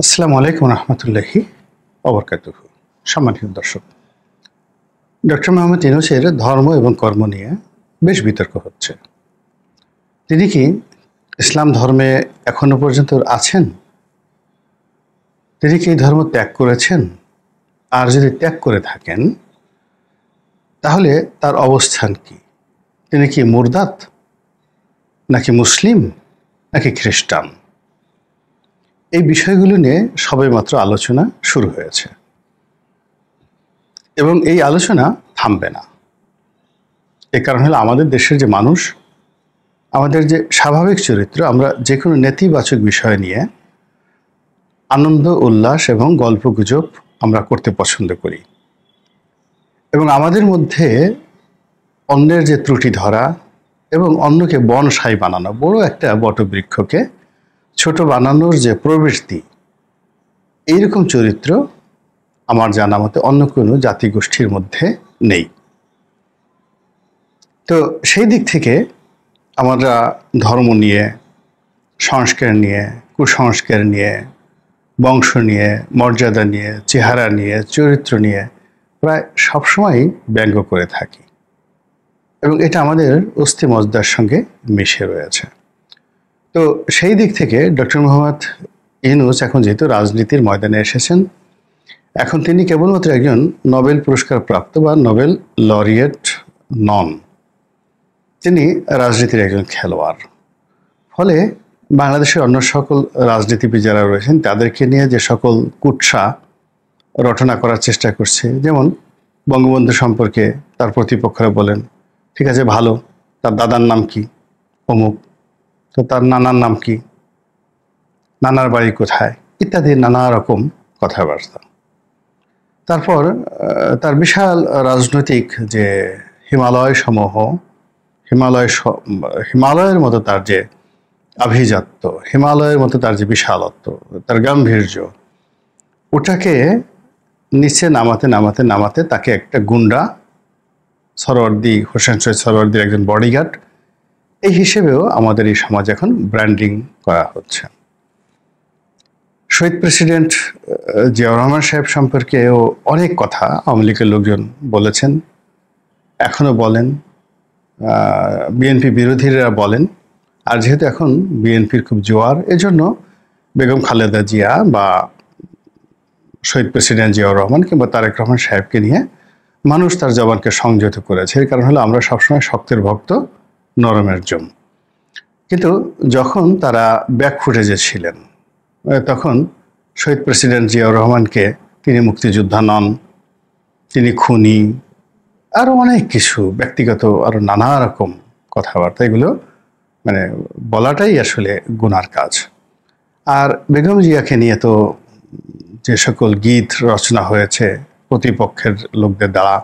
আসসালামু আলাইকুম রহমতুল্লাহি ওবরকাতুহু। সম্মানিত দর্শক, ডক্টর মোহাম্মদ ইউনূসের ধর্ম এবং কর্ম নিয়ে বেশ বিতর্ক হচ্ছে। তিনি কি ইসলাম ধর্মে এখনো পর্যন্ত আছেন? তিনি কি এই ধর্ম ত্যাগ করেছেন? আর যদি ত্যাগ করে থাকেন তাহলে তার অবস্থান কি? তিনি কি মুরতাদ, নাকি মুসলিম, নাকি খ্রিস্টান? এই বিষয়গুলো নিয়ে সবেমাত্র আলোচনা শুরু হয়েছে এবং এই আলোচনা থামবে না। এর কারণ হলো আমাদের দেশের যে মানুষ, আমাদের যে স্বাভাবিক চরিত্র, আমরা যে কোনো নেতিবাচক বিষয় নিয়ে আনন্দ উল্লাস এবং গল্পগুজব আমরা করতে পছন্দ করি এবং আমাদের মধ্যে অন্যের যে ত্রুটি ধরা এবং অন্যকে বনসাই বানানো, বড় একটা বটবৃক্ষকে ছোট বানানোর যে প্রবৃত্তি, এইরকম চরিত্র আমার জানা মতে অন্য কোনো জাতিগোষ্ঠীর মধ্যে নেই। তো সেই দিক থেকে আমরা ধর্ম নিয়ে, সংস্কার নিয়ে, কুসংস্কার নিয়ে, বংশ নিয়ে, মর্যাদা নিয়ে, চেহারা নিয়ে, চরিত্র নিয়ে প্রায় সবসময়ই ব্যঙ্গ করে থাকি এবং এটা আমাদের অস্থি মজ্জার সঙ্গে মিশে রয়েছে। তো সেই দিক থেকে ডক্টর মোহাম্মদ ইউনূস এখন যেহেতু রাজনীতির ময়দানে এসেছেন, এখন তিনি কেবলমাত্র একজন নোবেল পুরস্কার প্রাপ্ত বা নোবেল লরিয়েট নন, তিনি রাজনীতির একজন খেলোয়াড়। ফলে বাংলাদেশের অন্য সকল রাজনীতিবিদ যারা রয়েছেন তাদেরকে নিয়ে যে সকল কুৎসা রটনা করার চেষ্টা করছে, যেমন বঙ্গবন্ধু সম্পর্কে তার প্রতিপক্ষরা বলেন, ঠিক আছে ভালো, তার দাদার নাম কি? অমুক। তো তার নানার নাম কি? নানার বাড়ি কোথায়? ইত্যাদি নানা রকম কথাবার্তা। তারপর তার বিশাল রাজনৈতিক যে হিমালয় সমূহ, হিমালয়ের মতো তার যে আভিজাত্য, হিমালয়ের মতো তার যে বিশালত্ব, তার গাম্ভীর্য, ওটাকে নিচে নামাতে নামাতে নামাতে তাকে একটা গুন্ডা, সরওয়ার্দী, হোসেন শহীদ সরওয়ার্দীর একজন বডিগার্ড, এই হিসেবেও আমাদের এই সমাজ এখন ব্র্যান্ডিং করা হচ্ছে। শহীদ প্রেসিডেন্ট জিয়াউর রহমান সাহেব সম্পর্কেও অনেক কথা আওয়ামী লীগের লোকজন বলেছেন, এখনো বলেন, বিএনপি বিরোধীরা বলেন। আর যেহেতু এখন বিএনপির খুব জোয়ার, এজন্য বেগম খালেদা জিয়া বা শহীদ প্রেসিডেন্ট জিয়াউর রহমান কিংবা তারেক রহমান সাহেবকে নিয়ে মানুষ তার জবানকে সংযত করেছে। এর কারণ হলো আমরা সবসময় শক্তের ভক্ত, নরমের জম। কিন্তু যখন তারা ব্যাকফুটেজে ছিলেন, তখন শহীদ প্রেসিডেন্ট জিয়াউর রহমানকে তিনি মুক্তিযোদ্ধা নন, তিনি খুনি, আরও অনেক কিছু ব্যক্তিগত আরও নানা রকম কথাবার্তা, এগুলো মানে বলাটাই আসলে গুনার কাজ। আর বেগম জিয়াকে নিয়ে তো যে সকল গীত রচনা হয়েছে প্রতিপক্ষের লোকদের দ্বারা,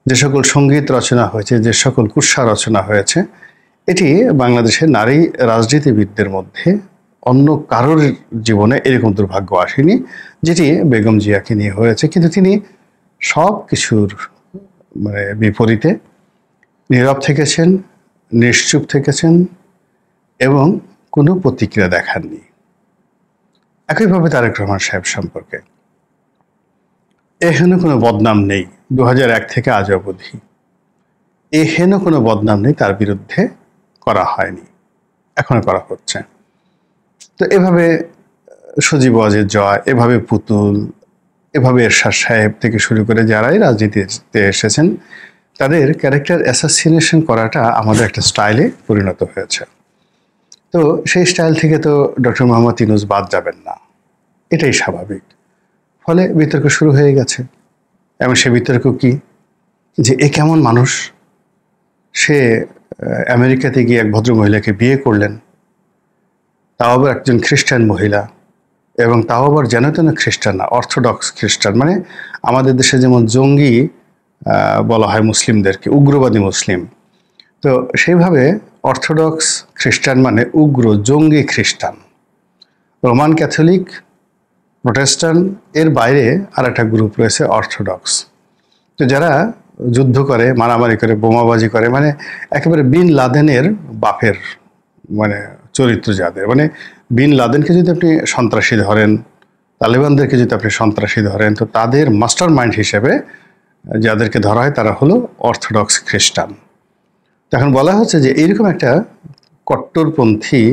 যে সকল সঙ্গীত রচনা হয়েছে, যে সকল কুৎসা রচনা হয়েছে, এটি বাংলাদেশের নারী রাজনীতিবিদদের মধ্যে অন্য কারোর জীবনে এরকম দুর্ভাগ্য আসেনি যেটি বেগম জিয়াকে নিয়ে হয়েছে। কিন্তু তিনি সব কিছুর বিপরীতে নীরব থেকেছেন, নিশ্চুপ থেকেছেন এবং কোনো প্রতিক্রিয়া দেখাননি। একইভাবে তারেক রহমান সাহেব সম্পর্কে এহেন কোনো বদনাম নেই, 2001 থেকে আজ অবধি এহেন কোনো বদনাম নেই তার বিরুদ্ধে করা হয়নি, এখনো করা হচ্ছে। তো এভাবে সজীব ওয়াজেদ জয়, এভাবে পুতুল, এভাবে এরশাদ সাহেব থেকে শুরু করে যারাই রাজনীতিতে এসেছেন, তাদের ক্যারেক্টার অ্যাসাসিনেশন করাটা আমাদের একটা স্টাইলে পরিণত হয়েছে। তো সেই স্টাইল থেকে তো ডক্টর মোহাম্মদ ইউনূস বাদ যাবেন না, এটাই স্বাভাবিক। ফলে বিতর্ক শুরু হয়ে গেছে। এবং সে বিতর্ক কি, যে এ কেমন মানুষ, সে আমেরিকাতে গিয়ে এক ভদ্র মহিলাকে বিয়ে করলেন, তাও আবার একজন খ্রিস্টান মহিলা, এবং তাও আবার যেন তেন খ্রিস্টান না, অর্থোডক্স খ্রিস্টান। মানে আমাদের দেশে যেমন জঙ্গি বলা হয় মুসলিমদেরকে, উগ্রবাদী মুসলিম, তো সেইভাবে অর্থোডক্স খ্রিস্টান মানে উগ্র জঙ্গি খ্রিস্টান। রোমান ক্যাথলিক, প্রোটেস্ট্যান্ট, এর বাইরে আর একটা গ্রুপ রয়েছে অর্থোডক্স। তো যারা যুদ্ধ করে, মারামারি করে, বোমাবাজি করে, মানে একেবারে বিন লাদেনের বাপের চরিত্র যাদের, বিন লাদেনকে যদি আপনি সন্ত্রাসী ধরেন, তালেবানদেরকে যদি আপনি সন্ত্রাসী ধরেন, তো তাদের মাস্টার মাইন্ড হিসেবে যাদেরকে ধরা হয় তারা হলো অর্থোডক্স খ্রিস্টান। এখন বলা হচ্ছে যে এইরকম একটা কট্টরপন্থী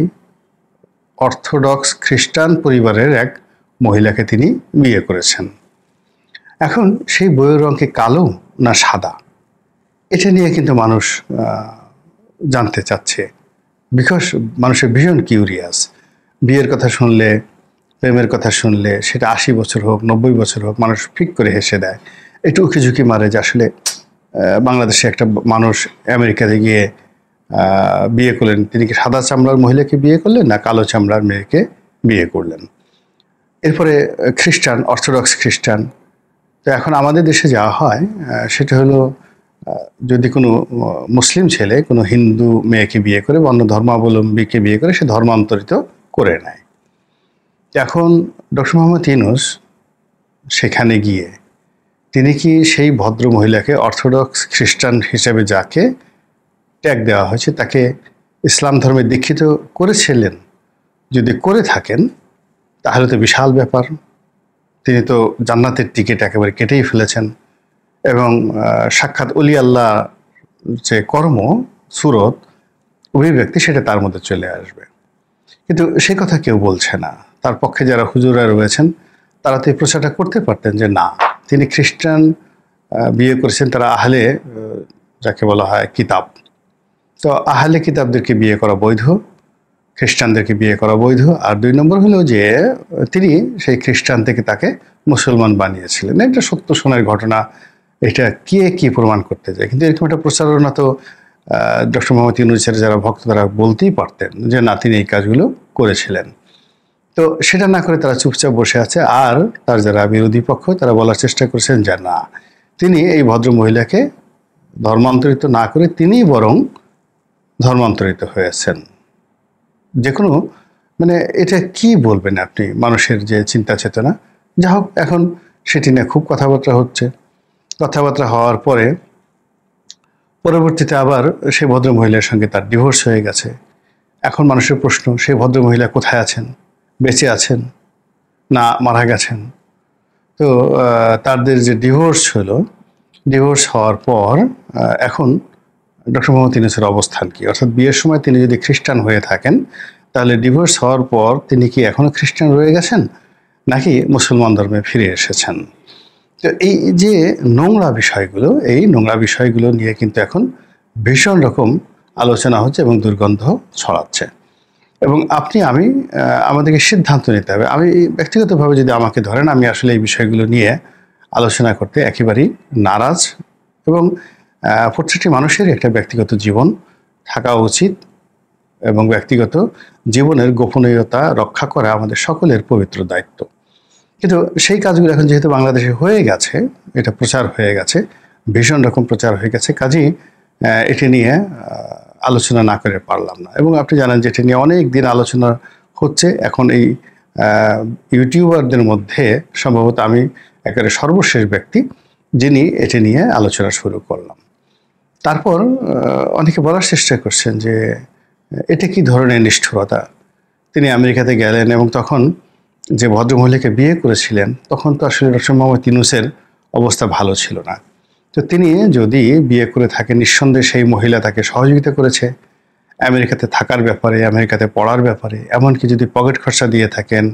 অর্থোডক্স খ্রিস্টান পরিবারের এক মহিলাকে তিনি বিয়ে করেছেন। এখন সেই বইয়ের রং কি কালো না সাদা, এটা নিয়ে কিন্তু মানুষ জানতে চাচ্ছে, বিকজ মানুষের ভীষণ কিউরিয়াস। বিয়ের কথা শুনলে, প্রেমের কথা শুনলে, সেটা 80 বছর হোক 90 বছর হোক, মানুষ ফিক করে হেসে দেয়, একটু উকিঝুঁকি মারে যে আসলে বাংলাদেশে একটা মানুষ আমেরিকাতে গিয়ে বিয়ে করলেন, তিনি কি সাদা চামড়ার মহিলাকে বিয়ে করলেন না কালো চামড়ার মেয়েকে বিয়ে করলেন। এরপরে খ্রিস্টান, অর্থোডক্স খ্রিস্টান। তো এখন আমাদের দেশে যাওয়া হয় সেটা হলো, যদি কোনো মুসলিম ছেলে কোনো হিন্দু মেয়েকে বিয়ে করে বা অন্য ধর্মাবলম্বীকে বিয়ে করে, সে ধর্মান্তরিত করে নেয়। এখন ডক্টর মোহাম্মদ ইউনূস সেখানে গিয়ে তিনি কি সেই ভদ্র মহিলাকে অর্থোডক্স খ্রিস্টান হিসেবে যাকে ট্যাগ দেওয়া হয়েছে তাকে ইসলাম ধর্মে দীক্ষিত করেছিলেন? যদি করে থাকেন তাহলে তো বিশাল ব্যাপার। তিনি তো জান্নাতের টিকিট একেবারে কেটেই ফেলেছেন, এবং সাক্ষাৎ অলি আল্লাহ যে কর্ম, সুরত, অভিব্যক্তি, সেটা তার মধ্যে চলে আসবে। কিন্তু সে কথা কেউ বলছে না। তার পক্ষে যারা হুজুরা রয়েছেন তারা তো এই প্রচারটা করতে পারতেন যে না, তিনি খ্রিস্টান বিয়ে করেছেন, তারা আহলে যাকে বলা হয় কিতাব। তো আহলে কিতাবদেরকে বিয়ে করা বৈধ, খ্রিস্টানদেরকে বিয়ে করা বৈধ। আর 2 নম্বর হলো যে তিনি সেই খ্রিস্টান থেকে তাকে মুসলমান বানিয়েছিলেন। এটা সত্য সোনার ঘটনা, এটা কে কি প্রমাণ করতে যায়। কিন্তু এরকম একটা প্রচারণা তো ডক্টর মোহাম্মদ ইউনূসের যারা ভক্ত তারা বলতেই পারতেন যে না, তিনি এই কাজগুলো করেছিলেন। তো সেটা না করে তারা চুপচাপ বসে আছে। আর তার যারা বিরোধী পক্ষ তারা বলার চেষ্টা করছেন যে না, তিনি এই ভদ্র মহিলাকে ধর্মান্তরিত না করে তিনিই বরং ধর্মান্তরিত হয়েছেন। যে কোনো মানে এটা কি বলবেন আপনি, মানুষের যে চিন্তা চেতনা। যা হোক, এখন সেটি নিয়ে খুব কথাবার্তা হচ্ছে। কথাবার্তা হওয়ার পরে পরবর্তীতে আবার সেই ভদ্র মহিলার সঙ্গে তার ডিভোর্স হয়ে গেছে। এখন মানুষের প্রশ্ন, সেই ভদ্র মহিলা কোথায় আছেন? বেঁচে আছেন না মারা গেছেন? তো তাদের যে ডিভোর্স হলো, ডিভোর্স হওয়ার পর এখন ডক্টর মোহাম্মদ ইউনূসের অবস্থান কি? অর্থাৎ বিয়ের সময় তিনি যদি খ্রিস্টান হয়ে থাকেন, তাহলে ডিভোর্স হওয়ার পর তিনি কি এখনও খ্রিস্টান রয়ে গেছেন নাকি মুসলমান ধর্মে ফিরে এসেছেন? তো এই যে নোংরা বিষয়গুলো, এই নোংরা বিষয়গুলো নিয়ে কিন্তু এখন ভীষণ রকম আলোচনা হচ্ছে এবং দুর্গন্ধ ছড়াচ্ছে। এবং আপনি আমি আমাদেরকে সিদ্ধান্ত নিতে হবে। আমি ব্যক্তিগতভাবে যদি আমাকে ধরেন, আমি আসলে এই বিষয়গুলো নিয়ে আলোচনা করতে একেবারেই নারাজ। এবং প্রত্যেকটি মানুষের একটা ব্যক্তিগত জীবন থাকা উচিত, এবং ব্যক্তিগত জীবনের গোপনীয়তা রক্ষা করা আমাদের সকলের পবিত্র দায়িত্ব। কিন্তু সেই কাজগুলো এখন যেহেতু বাংলাদেশে হয়ে গেছে, এটা প্রচার হয়ে গেছে, ভীষণ রকম প্রচার হয়ে গেছে, কাজেই এটি নিয়ে আলোচনা না করে পারলাম না। এবং আপনি জানেন যে এটি নিয়ে অনেক দিন আলোচনা হচ্ছে। এখন এই ইউটিউবারদের মধ্যে সম্ভবত আমি একেবারে সর্বশেষ ব্যক্তি যিনি এটি নিয়ে আলোচনা শুরু করলাম। তারপর অনেকে বলার চেষ্টা করছেন যে এটা কি ধরনের নিষ্ঠুরতা। তিনি আমেরিকাতে গেলেন এবং তখন যে ভদ্রমহিলাকে বিয়ে করেছিলেন তখন তো আসলে ডক্টর মোহাম্মদ ইউনূসের অবস্থা ভালো ছিল না। তো তিনি যদি বিয়ে করে থাকেন, নিঃসন্দেহে সেই মহিলা তাকে সহযোগিতা করেছে আমেরিকাতে থাকার ব্যাপারে, আমেরিকাতে পড়ার ব্যাপারে। এমনকি যদি পকেট খরচা দিয়ে থাকেন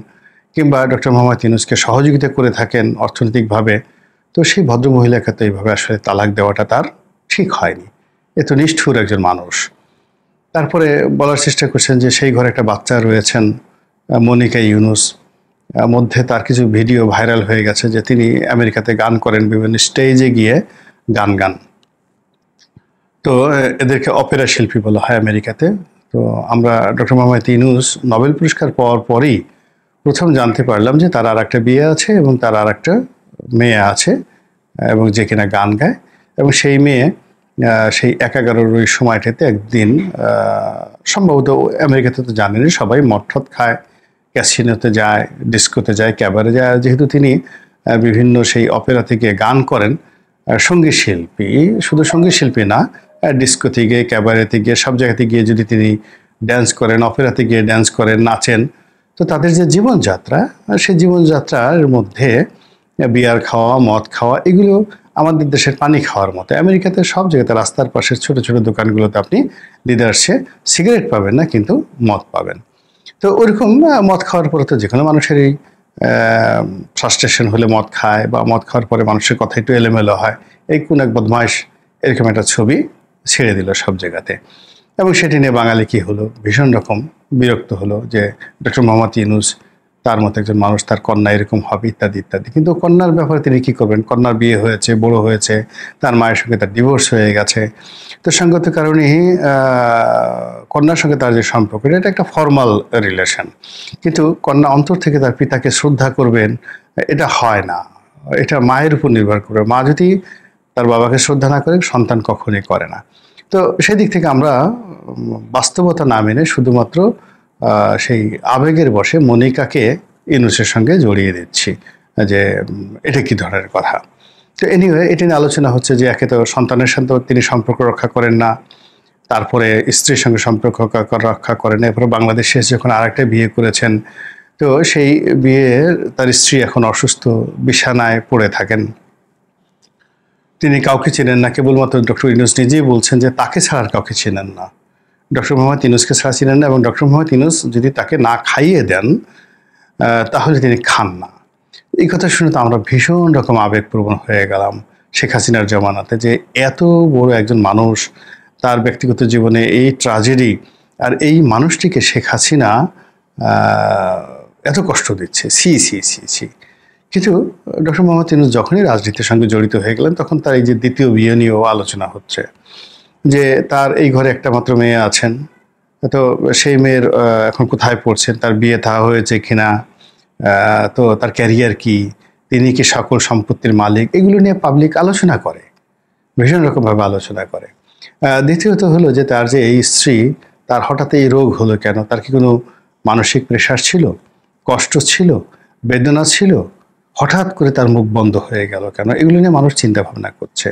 কিংবা ডক্টর মোহাম্মদ ইউনূসকে সহযোগিতা করে থাকেন অর্থনৈতিকভাবে, তো সেই ভদ্রমহিলাকে তো এইভাবে আসলে তালাক দেওয়াটা তার ঠিক হয়নি। এ তো নিষ্ঠুর একজন মানুষ। তারপরে বলার চেষ্টা করছেন যে সেই ঘরে একটা বাচ্চা রয়েছেন, মনিকা ইউনূস। মধ্যে তার কিছু ভিডিও ভাইরাল হয়ে গেছে যে তিনি আমেরিকাতে গান করেন, বিভিন্ন স্টেজে গিয়ে গান। তো এদেরকে অপেরা শিল্পী বলা হয় আমেরিকাতে। তো আমরা ডক্টর মোহাম্মদ ইউনূস নোবেল পুরস্কার পাওয়ার পরেই প্রথম জানতে পারলাম যে তার আর একটা বিয়ে আছে এবং তার আর একটা মেয়ে আছে, এবং যে কিনা গান গায়। এবং সেই মেয়ে সেই 11-11 ওই সময়টাতে একদিন সম্ভবত আমেরিকাতে তো জানেনই সবাই, মদ খায়, ক্যাসিনোতে যায়, ডিস্কোতে যায়, ক্যাবারে যায়। যেহেতু তিনি বিভিন্ন সেই অপেরাতে গিয়ে গান করেন, সঙ্গীত শিল্পী, শুধু সঙ্গীত শিল্পী না, ডিস্কোতে গিয়ে, ক্যাবারেতে গিয়ে, সব জায়গাতে গিয়ে যদি তিনি ড্যান্স করেন, অপেরাতে গিয়ে ড্যান্স করেন, নাচেন, তো তাদের যে জীবনযাত্রা, সেই জীবনযাত্রার মধ্যে বিয়ার খাওয়া, মদ খাওয়া, এগুলো আমাদের দেশের পানি খাওয়ার মতো। আমেরিকাতে সব জায়গাতে রাস্তার পাশের ছোট ছোট দোকানগুলোতে আপনি দিদারসে সিগারেট পাবেন না, কিন্তু মদ পাবেন। তো ওইরকম মদ খাওয়ার পরে তো যে কোনো মানুষেরই ফ্রাস্ট্রেশন হলে মদ খায়, বা মদ খাওয়ার পরে মানুষের কথা একটু এলোমেলো হয়, এই কোন এক বদমাইশ এরকম একটা ছবি ছেড়ে দিল সব জায়গাতে। এবং সেটি নিয়ে বাঙালি কি হলো, ভীষণ রকম বিরক্ত হলো যে ডক্টর মোহাম্মদ ইউনূস, তার মতো একজন মানুষ, তার কন্যা এরকম হবে, ইত্যাদি ইত্যাদি। কিন্তু কন্যার ব্যাপারে তিনি কি করবেন? কন্যার বিয়ে হয়েছে, বড় হয়েছে, তার মায়ের সঙ্গে তার ডিভোর্স হয়ে গেছে। তো সঙ্গত কারণেই কন্যার সঙ্গে তার যে সম্পর্ক, এটা একটা ফর্মাল রিলেশন, কিন্তু কন্যা অন্তর থেকে তার পিতাকে শ্রদ্ধা করবেন, এটা হয় না। এটা মায়ের উপর নির্ভর করে। মা যদি তার বাবাকে শ্রদ্ধা না করে, সন্তান কখনোই করে না। তো সেদিক থেকে আমরা বাস্তবতা না মেনে শুধুমাত্র সেই আবেগের বশে মনিকাকে ইউনূসের সঙ্গে জড়িয়ে দিচ্ছি, যে এটা কি ধরনের কথা। তো এনিওয়ে, এটি নিয়ে আলোচনা হচ্ছে যে একে তো সন্তানের সাথে তিনি সম্পর্ক রক্ষা করেন না, তারপরে স্ত্রীর সঙ্গে সম্পর্ক রক্ষা করেন না, এরপরে বাংলাদেশে যখন আরেকটা বিয়ে করেছেন, তো সেই বিয়ে তার স্ত্রী এখন অসুস্থ, বিছানায় পড়ে থাকেন, তিনি কাউকে চেনেন না। কেবলমাত্র ডক্টর ইউনূস নিজেই বলছেন যে তাকে ছাড়া আর কাউকে চেনেন না, ডক্টর মোহাম্মদ ইউনূসকে ছাড়া চিনেন না, এবং ডক্টর মোহাম্মদ ইউনূস যদি তাকে না খাইয়ে দেন তাহলে তিনি খান না। এই কথা শুনে তো আমরা ভীষণ রকম আবেগপ্রবণ হয়ে গেলাম শেখ হাসিনার জমানাতে, যে এত বড় একজন মানুষ, তার ব্যক্তিগত জীবনে এই ট্র্যাজেডি, আর এই মানুষটিকে শেখ হাসিনা এত কষ্ট দিচ্ছে, সি সি সি সি। কিন্তু ডক্টর মোহাম্মদ ইউনূস যখনই রাজনীতির সঙ্গে জড়িত হয়ে গেলেন, তখন তার এই যে দ্বিতীয় বিয়ে নিয়েও আলোচনা হচ্ছে, যে তার এই ঘরে একটা মাত্র মেয়ে আছেন, তো সেই মেয়ের এখন কোথায় পড়ছেন, তার বিয়ে থা হয়েছে কিনা, তো তার ক্যারিয়ার কি, তিনি কি সকল সম্পত্তির মালিক, এগুলো নিয়ে পাবলিক আলোচনা করে, ভীষণ রকমভাবে আলোচনা করে। দ্বিতীয়ত হলো যে তার যে এই স্ত্রী, তার হঠাৎ এই রোগ হলো কেন, তার কি কোনো মানসিক প্রেশার ছিল, কষ্ট ছিল, বেদনা ছিল, হঠাৎ করে তার মুখ বন্ধ হয়ে গেল কেন, এগুলো নিয়ে মানুষ চিন্তা ভাবনা করছে।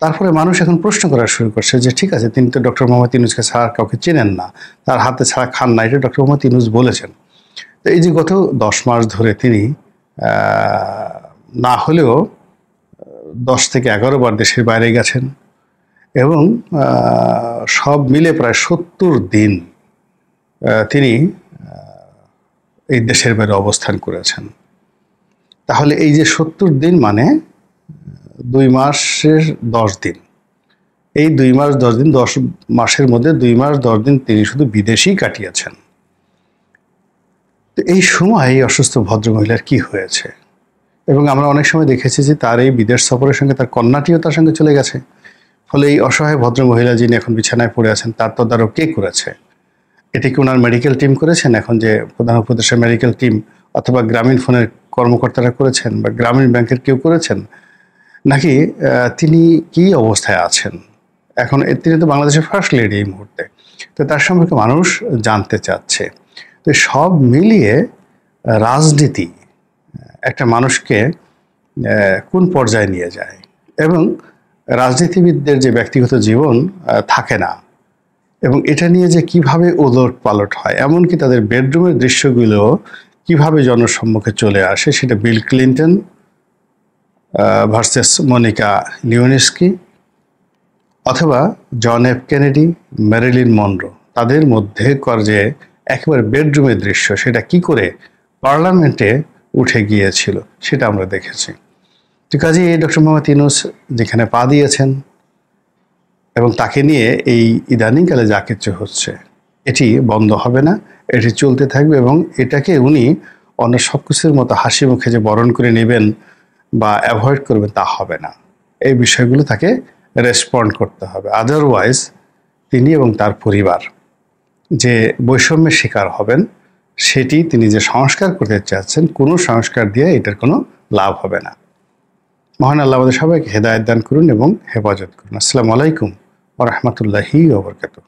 তারপরে মানুষ এখন প্রশ্ন করা শুরু করছে যে ঠিক আছে, তিনি তো ডক্টর মোহাম্মদ ইউনূসকে ছাড়া কাউকে চেনেন না, তার হাতে ছাড়া খান না, এটা ডক্টর মোহাম্মদ ইউনূস বলেছেন। তো এই যে গত 10 মাস ধরে তিনি না হলেও 10 থেকে 11 বার দেশের বাইরে গেছেন, এবং সব মিলে প্রায় 70 দিন তিনি এই দেশের বাইরে অবস্থান করেছেন। তাহলে এই যে 70 দিন মানে 2 মাসের 10 দিন, এই 2 মাস 10 দিন, 10 মাসের মধ্যে 2 মাস 10 দিন তিনি শুধু বিদেশেই কাটিয়েছেন। তো এই সময় এই অসুস্থ ভদ্রমহিলার কি হয়েছে? এবং আমরা অনেক সময় দেখেছি যে তার এই বিদেশ সফরের সঙ্গে তার কন্যাটিও তার সঙ্গে চলে গেছে। ফলে এই অসহায় ভদ্রমহিলা যিনি এখন বিছানায় পড়ে আছেন, তার তদারক কে করেছে? এটি কি ওনার মেডিকেল টিম করেছেন, এখন যে প্রধান উপদেষ্টার মেডিকেল টিম, অথবা গ্রামীণ ফোনের কর্মকর্তারা করেছেন, বা গ্রামীণ ব্যাংকের কেউ করেছেন, নাকি তিনি কি অবস্থায় আছেন? এখন তিনি তো বাংলাদেশের ফার্স্ট লেডি এই মুহূর্তে, তো তার সম্পর্কে মানুষ জানতে চাচ্ছে। তো সব মিলিয়ে রাজনীতি একটা মানুষকে কোন পর্যায়ে নিয়ে যায়, এবং রাজনীতিবিদদের যে ব্যক্তিগত জীবন থাকে না, এবং এটা নিয়ে যে কিভাবে ওলট পালট হয়, এমনকি তাদের বেডরুমের দৃশ্যগুলো কিভাবে জনসম্মুখে চলে আসে, সেটা Bill Clinton versus Monica Lewinsky, অথবা John F Kennedy, Marilyn Monroe, তাদের মধ্যে যে একেবারে বেডরুমের দৃশ্য, সেটা কি করে পার্লামেন্টে উঠে গিয়েছিল সেটা আমরা দেখেছি। তো কাজে ডক্টর মোহাম্মদ ইউনূস যেখানে পা দিয়েছেন, এবং তাকে নিয়ে এই ইদানিংকালে যা কিছু হচ্ছে, এটি বন্ধ হবে না, এটি চলতে থাকবে, এবং এটাকে উনি অন্য সব কিছুর মতো হাসি মুখে যে বরণ করে নেবেন বা অ্যাভয়েড করবেন, তা হবে না। এই বিষয়গুলো তাকে রেসপন্ড করতে হবে, আদারওয়াইজ তিনি এবং তার পরিবার যে বৈষম্যের শিকার হবেন, সেটি তিনি যে সংস্কার করতে চাচ্ছেন, কোনো সংস্কার দিয়ে এটার কোনো লাভ হবে না। মহান আল্লাহ আমাদের সবাইকে হেদায়েত দান করুন এবং হেফাজত করুন। আসসালামু আলাইকুম ওয়া রাহমাতুল্লাহি ওয়া বারাকাতুহু।